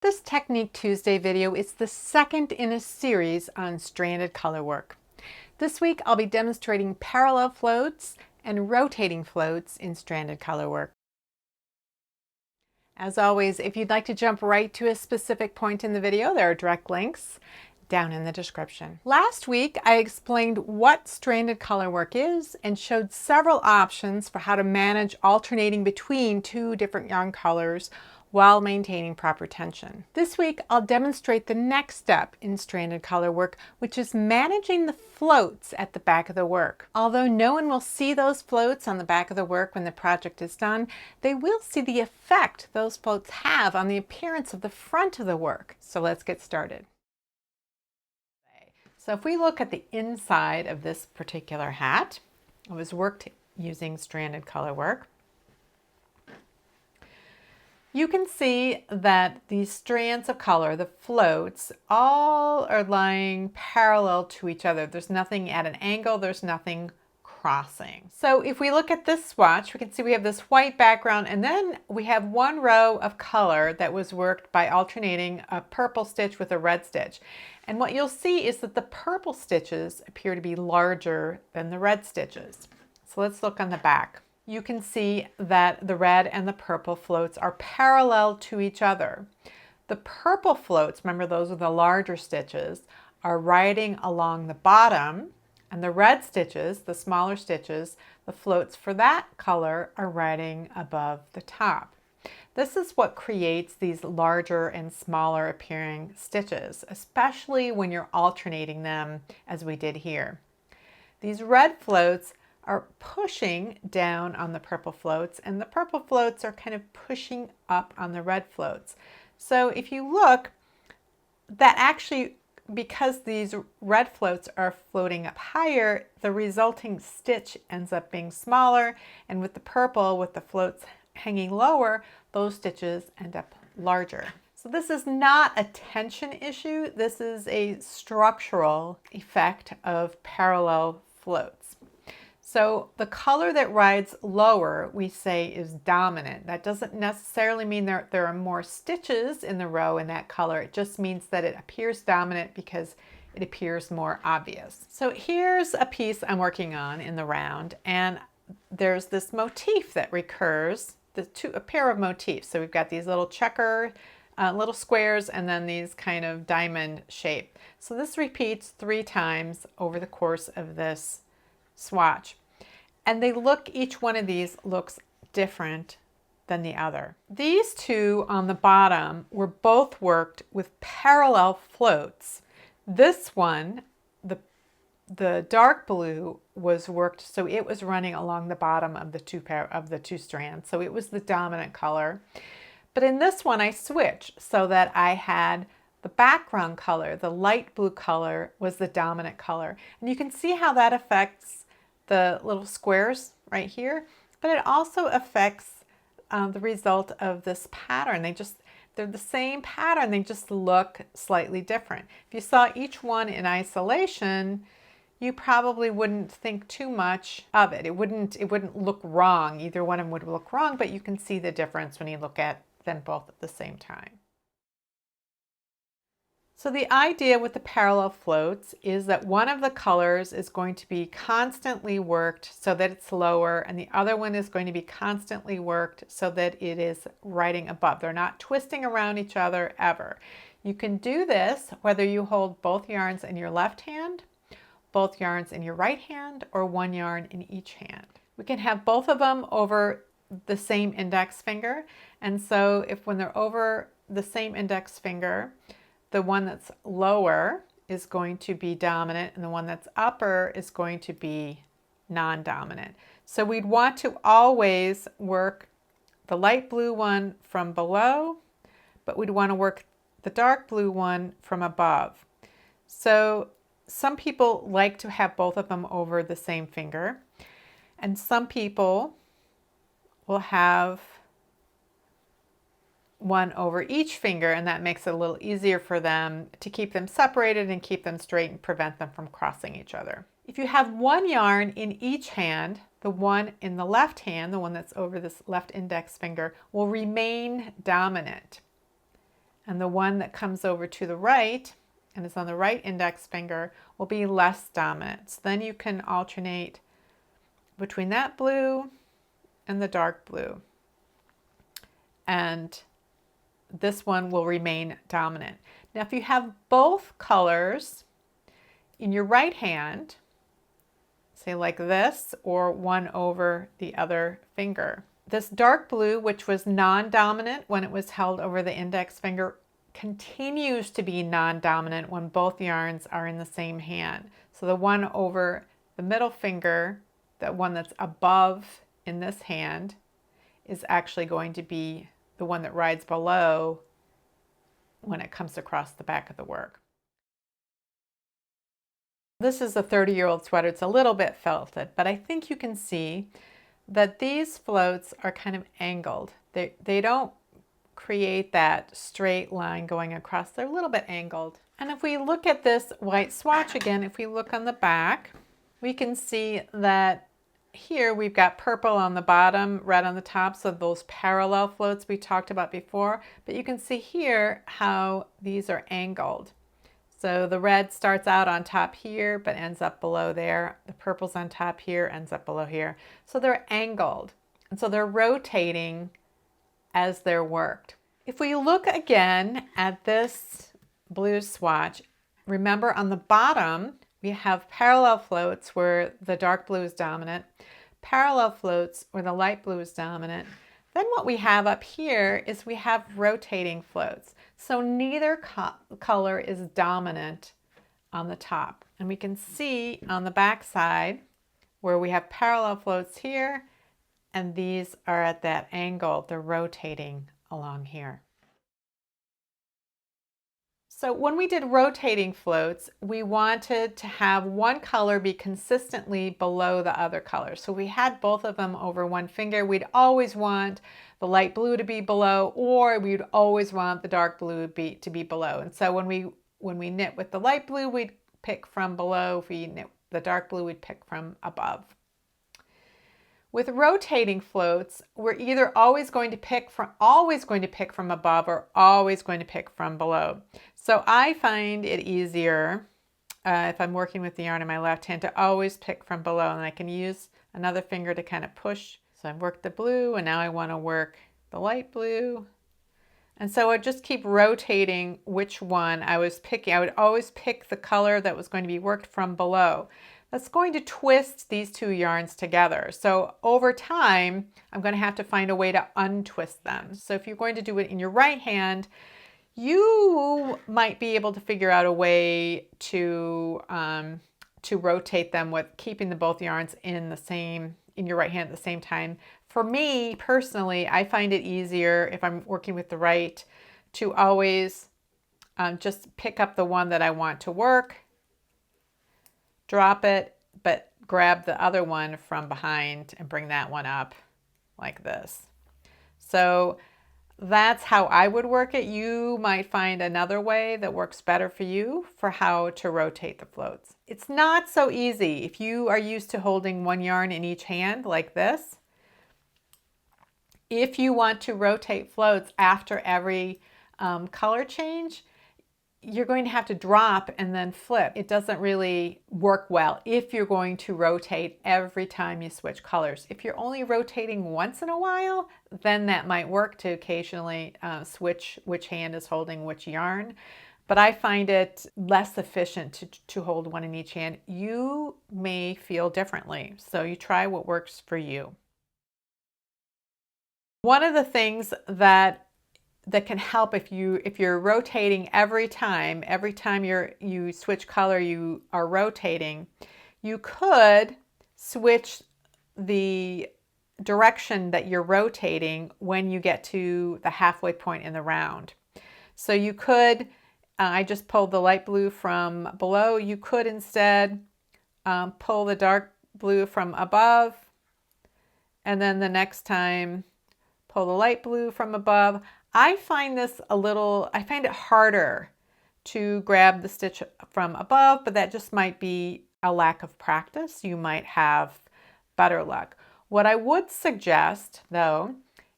This Technique Tuesday video is the second in a series on stranded color work. This week I'll be demonstrating parallel floats and rotating floats in stranded color work. As always, if you'd like to jump right to a specific point in the video, there are direct links down in the description. Last week I explained what stranded color work is and showed several options for how to manage alternating between two different yarn colors while maintaining proper tension. This week I'll demonstrate the next step in stranded color work, which is managing the floats at the back of the work. Although no one will see those floats on the back of the work when the project is done, they will see the effect those floats have on the appearance of the front of the work. So let's get started. So if we look at the inside of this particular hat, it was worked using stranded color work. You can see that these strands of color, the floats, all are lying parallel to each other. There's nothing at an angle, there's nothing crossing. So if we look at this swatch, we can see we have this white background, and then we have one row of color that was worked by alternating a purple stitch with a red stitch. And what you'll see is that the purple stitches appear to be larger than the red stitches. So let's look on the back. You can see that the red and the purple floats are parallel to each other. The purple floats, remember those are the larger stitches, are riding along the bottom, and the red stitches, the smaller stitches, the floats for that color are riding above the top. This is what creates these larger and smaller appearing stitches, especially when you're alternating them as we did here. These red floats are pushing down on the purple floats, and the purple floats are kind of pushing up on the red floats. So if you look, that actually, because these red floats are floating up higher, the resulting stitch ends up being smaller, and with the purple, with the floats hanging lower, those stitches end up larger. So this is not a tension issue, this is a structural effect of parallel floats. So the color that rides lower, we say, is dominant. That doesn't necessarily mean there are more stitches in the row in that color. It just means that it appears dominant because it appears more obvious. So here's a piece I'm working on in the round, and there's this motif that recurs, a pair of motifs. So we've got these little checker, little squares, and then these kind of diamond shape. So this repeats 3 times over the course of this swatch. And each one of these looks different than the other. These two on the bottom were both worked with parallel floats. This one, the dark blue, was worked so it was running along the bottom of the two strands. So it was the dominant color. But in this one I switched so that I had the background color, the light blue color, was the dominant color. And you can see how that affects the little squares right here, but it also affects the result of this pattern. They're the same pattern, they just look slightly different. If you saw each one in isolation, you probably wouldn't think too much of it. It wouldn't look wrong. Either one of them would look wrong, but you can see the difference when you look at them both at the same time. So the idea with the parallel floats is that one of the colors is going to be constantly worked so that it's lower, and the other one is going to be constantly worked so that it is riding above. They're not twisting around each other ever. You can do this whether you hold both yarns in your left hand, both yarns in your right hand, or one yarn in each hand. We can have both of them over the same index finger, and so when they're over the same index finger, the one that's lower is going to be dominant, and the one that's upper is going to be non-dominant. So we'd want to always work the light blue one from below, but we'd want to work the dark blue one from above. So some people like to have both of them over the same finger, and some people will have one over each finger, and that makes it a little easier for them to keep them separated and keep them straight and prevent them from crossing each other. If you have one yarn in each hand, the one in the left hand, the one that's over this left index finger, will remain dominant. and the one that comes over to the right and is on the right index finger will be less dominant. So then you can alternate between that blue and the dark blue. And this one will remain dominant. Now, if you have both colors in your right hand, say like this, or one over the other finger, this dark blue, which was non-dominant when it was held over the index finger, continues to be non-dominant when both yarns are in the same hand. So the one over the middle finger, that one that's above in this hand, is actually going to be the one that rides below when it comes across the back of the work. This is a 30-year-old sweater. It's a little bit felted, but I think you can see that these floats are kind of angled. They don't create that straight line going across. They're a little bit angled. And if we look at this white swatch again, if we look on the back, we can see that here we've got purple on the bottom, red on the top, so those parallel floats we talked about before. But you can see here how these are angled. So the red starts out on top here, but ends up below there. The purple's on top here, ends up below here. So they're angled, and so they're rotating as they're worked. If we look again at this blue swatch, remember on the bottom, we have parallel floats where the dark blue is dominant, parallel floats where the light blue is dominant. Then what we have up here is we have rotating floats. So neither color is dominant on the top. And we can see on the back side where we have parallel floats here, and these are at that angle. They're rotating along here. So when we did rotating floats, we wanted to have one color be consistently below the other color. So we had both of them over one finger. We'd always want the light blue to be below, or we'd always want the dark blue to be below. And so when we knit with the light blue, we'd pick from below. If we knit the dark blue, we'd pick from above. With rotating floats, we're either always going to pick from above or always going to pick from below. So I find it easier if I'm working with the yarn in my left hand to always pick from below, and I can use another finger to kind of push. So I've worked the blue, and now I want to work the light blue. And so I just keep rotating which one I was picking. I would always pick the color that was going to be worked from below. That's going to twist these two yarns together. So over time, I'm going to have to find a way to untwist them. So if you're going to do it in your right hand, you might be able to figure out a way to rotate them with keeping both yarns in your right hand at the same time. For me personally, I find it easier if I'm working with the right to always just pick up the one that I want to work, drop it, but grab the other one from behind and bring that one up like this. So that's how I would work it. You might find another way that works better for you for how to rotate the floats. It's not so easy. If you are used to holding one yarn in each hand like this, if you want to rotate floats after every color change, you're going to have to drop and then flip. It doesn't really work well if you're going to rotate every time you switch colors. If you're only rotating once in a while, then that might work to occasionally switch which hand is holding which yarn. But I find it less efficient to hold one in each hand. You may feel differently, so you try what works for you. One of the things that can help if you're rotating every time you switch color, you are rotating, you could switch the direction that you're rotating when you get to the halfway point in the round. So you could, I just pulled the light blue from below, you could instead pull the dark blue from above, and then the next time pull the light blue from above. I find it harder to grab the stitch from above, but that just might be a lack of practice. You might have better luck. What I would suggest, though,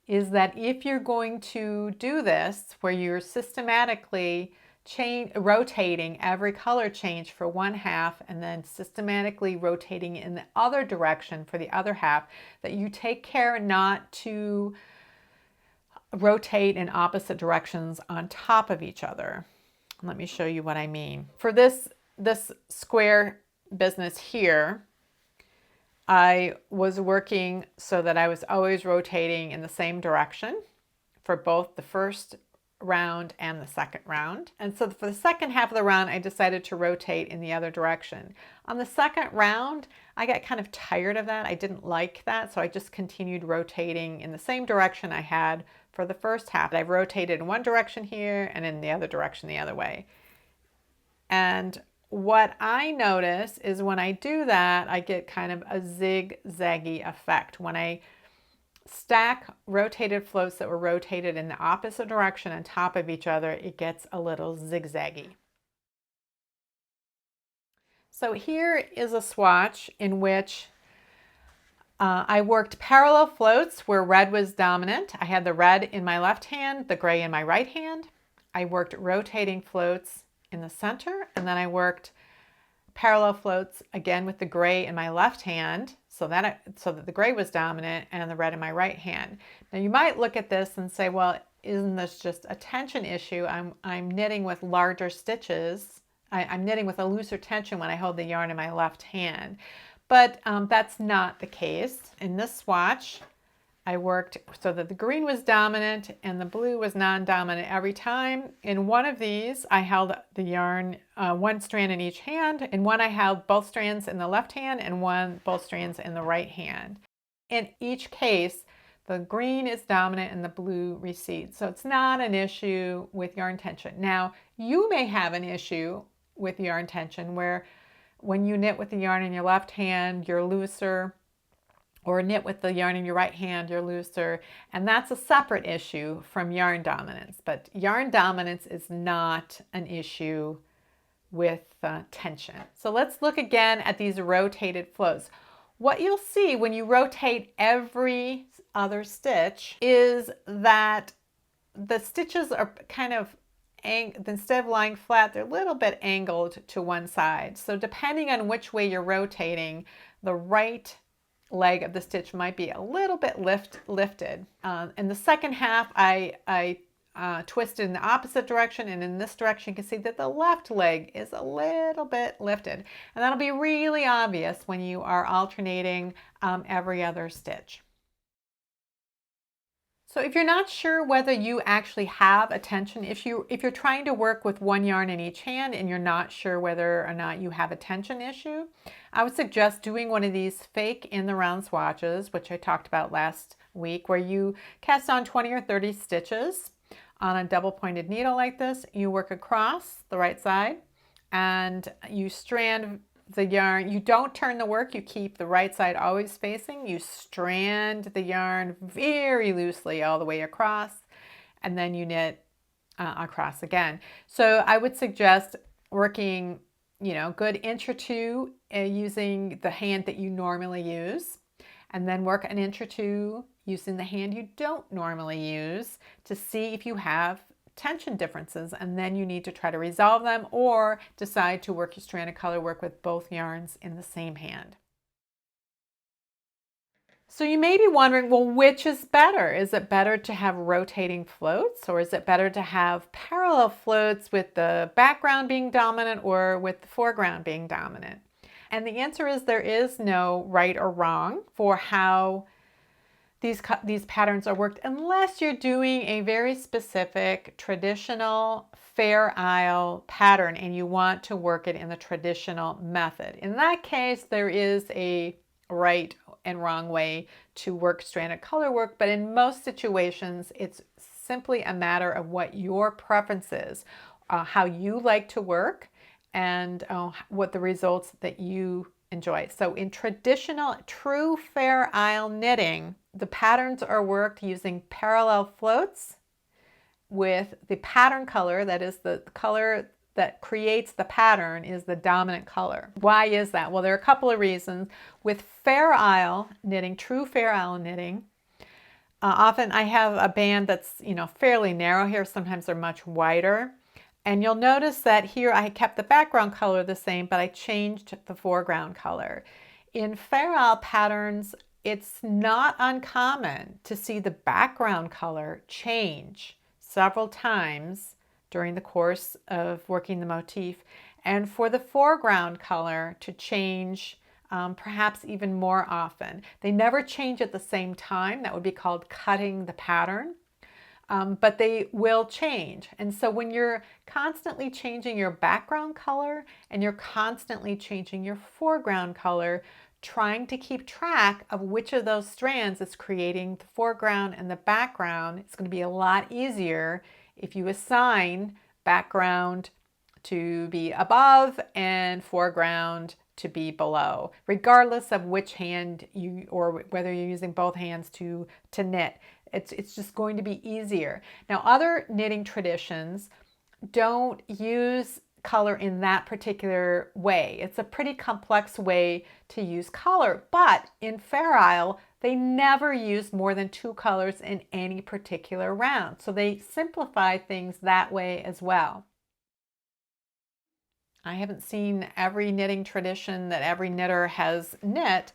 is that if you're going to do this, where you're systematically rotating every color change for one half and then systematically rotating in the other direction for the other half, that you take care not to rotate in opposite directions on top of each other. Let me show you what I mean. For this square business here, I was working so that I was always rotating in the same direction for both the first round and the second round. And so for the second half of the round, I decided to rotate in the other direction. On the second round, I got kind of tired of that. I didn't like that, so I just continued rotating in the same direction I had for the first half. I've rotated in one direction here and in the other direction the other way. And what I notice is when I do that, I get kind of a zigzaggy effect. When I stack rotated floats that were rotated in the opposite direction on top of each other, it gets a little zigzaggy. So here is a swatch in which I worked parallel floats where red was dominant. I had the red in my left hand, the gray in my right hand. I worked rotating floats in the center, and then I worked parallel floats again with the gray in my left hand so that the gray was dominant and the red in my right hand. Now you might look at this and say, well, isn't this just a tension issue? I'm knitting with larger stitches. I'm knitting with a looser tension when I hold the yarn in my left hand. But that's not the case. In this swatch, I worked so that the green was dominant and the blue was non-dominant every time. In one of these, I held the yarn, one strand in each hand. In one, I held both strands in the left hand and both strands in the right hand. In each case, the green is dominant and the blue recedes. So it's not an issue with yarn tension. Now, you may have an issue with yarn tension where when you knit with the yarn in your left hand, you're looser, or knit with the yarn in your right hand, you're looser, and that's a separate issue from yarn dominance. But yarn dominance is not an issue with tension. So let's look again at these rotated flows. What you'll see when you rotate every other stitch is that the stitches are kind of, instead of lying flat, they're a little bit angled to one side. So depending on which way you're rotating, the right leg of the stitch might be a little bit lifted. In the second half, I twisted in the opposite direction, and in this direction you can see that the left leg is a little bit lifted. And that'll be really obvious when you are alternating every other stitch. So if you're not sure whether you actually have a tension, if you're trying to work with one yarn in each hand and you're not sure whether or not you have a tension issue, I would suggest doing one of these fake in the round swatches, which I talked about last week, where you cast on 20 or 30 stitches on a double pointed needle like this. You work across the right side and you strand the yarn. You don't turn the work, you keep the right side always facing. You strand the yarn very loosely all the way across, and then you knit across again. So I would suggest working, good inch or two using the hand that you normally use, and then work an inch or two using the hand you don't normally use to see if you have tension differences, and then you need to try to resolve them or decide to work your strand of color work with both yarns in the same hand. So you may be wondering, well, which is better? Is it better to have rotating floats, or is it better to have parallel floats with the background being dominant or with the foreground being dominant? And the answer is there is no right or wrong for how these patterns are worked, unless you're doing a very specific traditional Fair Isle pattern and you want to work it in the traditional method. In that case, there is a right and wrong way to work stranded color work, but in most situations, it's simply a matter of what your preference is, how you like to work, and what the results that you enjoy. So in traditional, true Fair Isle knitting, the patterns are worked using parallel floats with the pattern color, that is the color that creates the pattern, is the dominant color. Why is that? Well, there are a couple of reasons. With Fair Isle knitting, true Fair Isle knitting, Often I have a band that's, fairly narrow here. Sometimes they're much wider. And you'll notice that here I kept the background color the same, but I changed the foreground color. In Fair Isle patterns, it's not uncommon to see the background color change several times during the course of working the motif, and for the foreground color to change perhaps even more often. They never change at the same time. That would be called cutting the pattern. But they will change. And so when you're constantly changing your background color and you're constantly changing your foreground color, trying to keep track of which of those strands is creating the foreground and the background, it's going to be a lot easier if you assign background to be above and foreground to be below, regardless of which hand you, or whether you're using both hands to knit. It's just going to be easier. Now, other knitting traditions don't use color in that particular way. It's a pretty complex way to use color, but in Fair Isle, they never use more than 2 colors in any particular round. So they simplify things that way as well. I haven't seen every knitting tradition that every knitter has knit,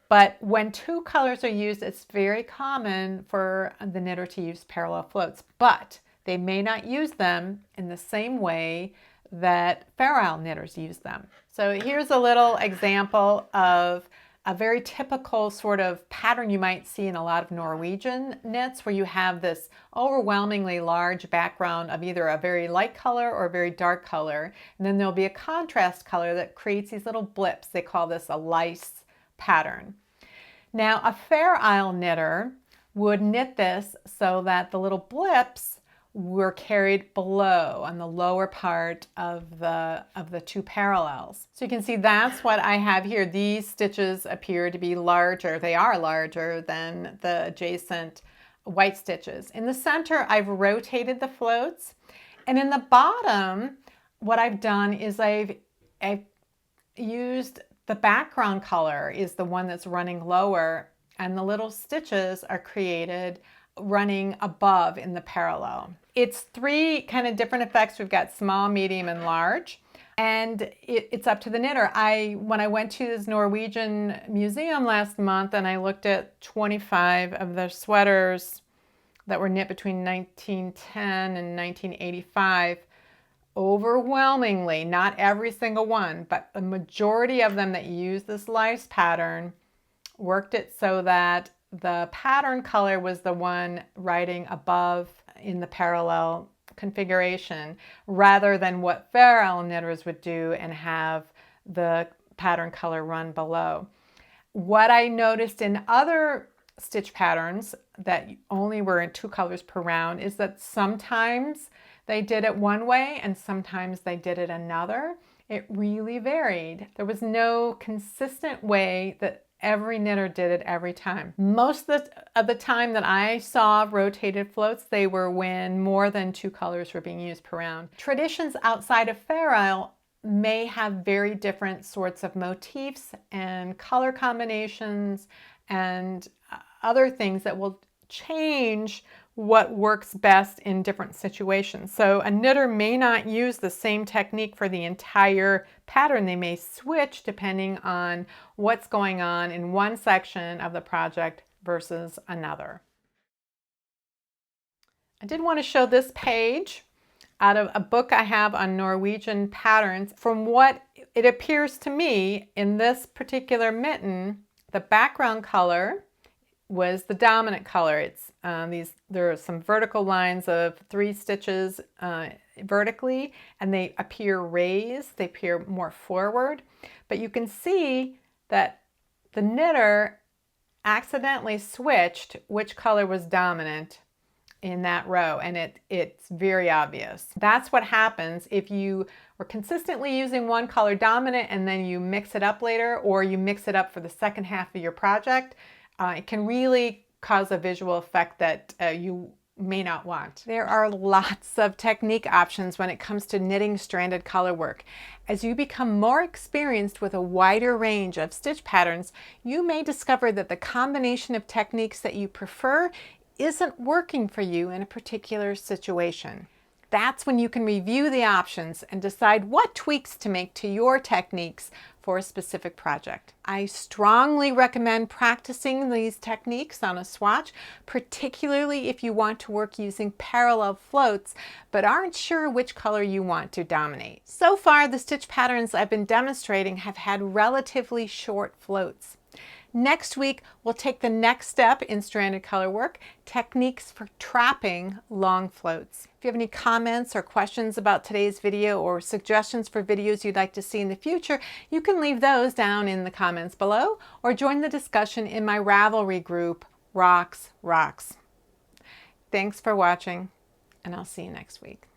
but when 2 colors are used, it's very common for the knitter to use parallel floats, but they may not use them in the same way that Fair Isle knitters use them. So here's a little example of a very typical sort of pattern you might see in a lot of Norwegian knits, where you have this overwhelmingly large background of either a very light color or a very dark color, and then there'll be a contrast color that creates these little blips. They call this a lice pattern. Now, a Fair Isle knitter would knit this so that the little blips were carried below on the lower part of the 2 parallels. So you can see that's what I have here. These stitches appear to be larger. They are larger than the adjacent white stitches. In the center, I've rotated the floats, and in the bottom, what I've done is I've used the background color is the one that's running lower, and the little stitches are created running above in the parallel. It's 3 kind of different effects. We've got small, medium, and large, and it's up to the knitter. When I went to this Norwegian museum last month and I looked at 25 of the sweaters that were knit between 1910 and 1985, overwhelmingly, not every single one, but the majority of them that use this lice pattern worked it so that the pattern color was the one riding above in the parallel configuration, rather than what Fair Isle knitters would do and have the pattern color run below. What I noticed in other stitch patterns that only were in 2 colors per round is that sometimes they did it one way and sometimes they did it another. It really varied. There was no consistent way that every knitter did it every time. Most of the time that I saw rotated floats, they were when more than 2 colors were being used per round. Traditions outside of Fair Isle may have very different sorts of motifs and color combinations and other things that will change what works best in different situations. So a knitter may not use the same technique for the entire pattern. They may switch depending on what's going on in one section of the project versus another. I did want to show this page out of a book I have on Norwegian patterns. From what it appears to me, in this particular mitten, the background color was the dominant color. It's there are some vertical lines of 3 stitches vertically, and they appear raised. They appear more forward, but you can see that the knitter accidentally switched which color was dominant in that row, and it's very obvious. That's what happens if you were consistently using one color dominant and then you mix it up later, or you mix it up for the second half of your project. It can really cause a visual effect that you may not want. There are lots of technique options when it comes to knitting stranded color work. As you become more experienced with a wider range of stitch patterns, you may discover that the combination of techniques that you prefer isn't working for you in a particular situation. That's when you can review the options and decide what tweaks to make to your techniques for a specific project. I strongly recommend practicing these techniques on a swatch, particularly if you want to work using parallel floats but aren't sure which color you want to dominate. So far, the stitch patterns I've been demonstrating have had relatively short floats. Next week, we'll take the next step in stranded color work, techniques for trapping long floats. If you have any comments or questions about today's video or suggestions for videos you'd like to see in the future, you can leave those down in the comments below or join the discussion in my Ravelry group, Rocks. Thanks for watching, and I'll see you next week.